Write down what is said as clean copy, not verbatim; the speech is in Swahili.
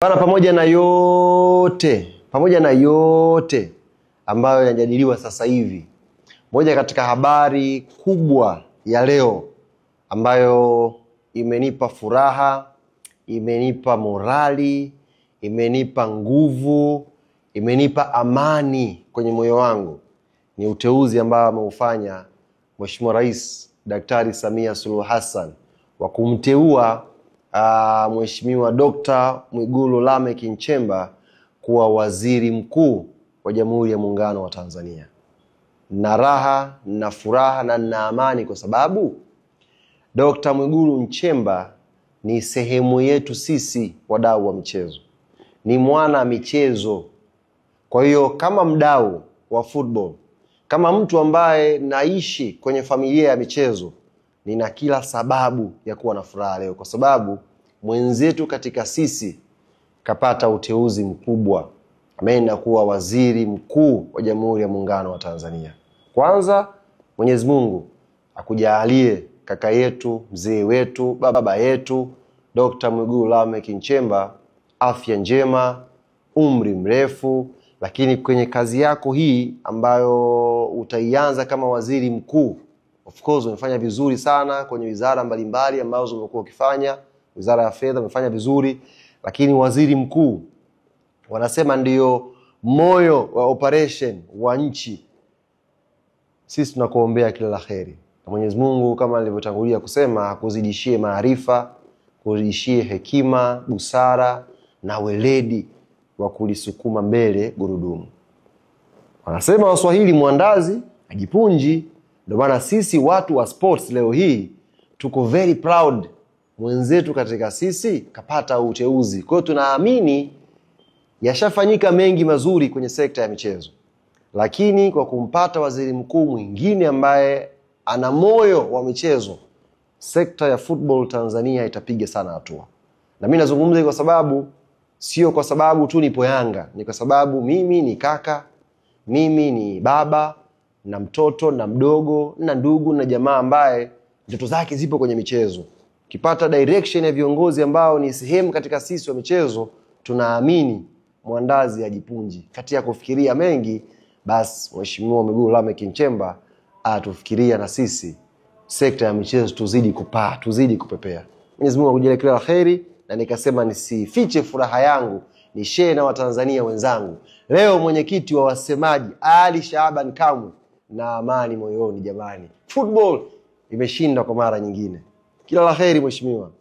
Bana, pamoja na yote ambayo yanajadiliwa sasa hivi, moja katika habari kubwa ya leo ambayo imenipa furaha, imenipa morali, imenipa nguvu, imenipa amani kwenye moyo wangu ni uteuzi ambao ameufanya Mheshimiwa Rais Daktari Samia Suluhu Hassan wa kumteua Mheshimiwa Dr. Mwigulu Lameck Nchemba kuwa waziri mkuu wa Jamhuri ya Muungano wa Tanzania. Na raha na furaha na amani kwa sababu Dr. Mwigulu Nchemba ni sehemu yetu sisi wadau wa michezo. Ni mwana michezo. Kwa hiyo kama mdau wa football, kama mtu ambaye naishi kwenye familia ya michezo, nina kila sababu ya kuwa na furaha leo kwa sababu mwenzetu katika sisi kapata uteuzi mkubwa. Ameenda kuwa waziri mkuu wa Jamhuri ya Muungano wa Tanzania. Kwanza Mwenyezi Mungu akujalie kaka yetu, mzee wetu, baba yetu Dr. Mwigulu Lameck Nchemba afya njema, umri mrefu, lakini kwenye kazi yako hii ambayo utaianza kama waziri mkuu, of course umefanya vizuri sana kwenye wizara mbalimbali ambazo umekuwa ukifanya. Wizara ya Fedha umefanya vizuri, lakini waziri mkuu wanasema ndio moyo wa operation wa nchi. Sisi tunakuombea kila laheri. Na Mwenyezi Mungu kama nilivyotangulia kusema akuzidishie maarifa, kuzidishie hekima, busara na weledi wa kulisukuma mbele gurudumu. Wanasema Waswahili mwandazi ajipunji. Ndio maana sisi watu wa sports leo hii tuko very proud. Mwenzetu katika sisi kapata uteuzi. Kwa hiyo tunaamini yashafanyika mengi mazuri kwenye sekta ya michezo. Lakini kwa kumpata waziri mkuu mwingine ambaye ana moyo wa michezo, sekta ya football Tanzania itapiga sana hatua. Na mimi nazungumza kwa sababu sio kwa sababu tu nipo Yanga, ni kwa sababu mimi ni kaka, mimi ni baba na mtoto na mdogo na ndugu na jamaa ambaye ndoto zake zipo kwenye michezo. Kipata direction ya viongozi ambao ni sehemu katika sisi wa michezo, tunaamini mwandazi ajipunji. Kati ya kufikiria mengi, basi Mheshimiwa Mwigulu Lameck Nchemba atufikiria na sisi sekta ya michezo tuzidi kupaa, tuzidi kupepea. Mwenyezi Mungu akujalie kila laheri, na nikasema nisifiche furaha yangu, ni share na Watanzania wenzangu. Leo mwenyekiti wa wasemaji Ali Shaaban Kamwe na amani moyoni jamani. Football imeshinda kwa mara nyingine. Kila laheri mheshimiwa.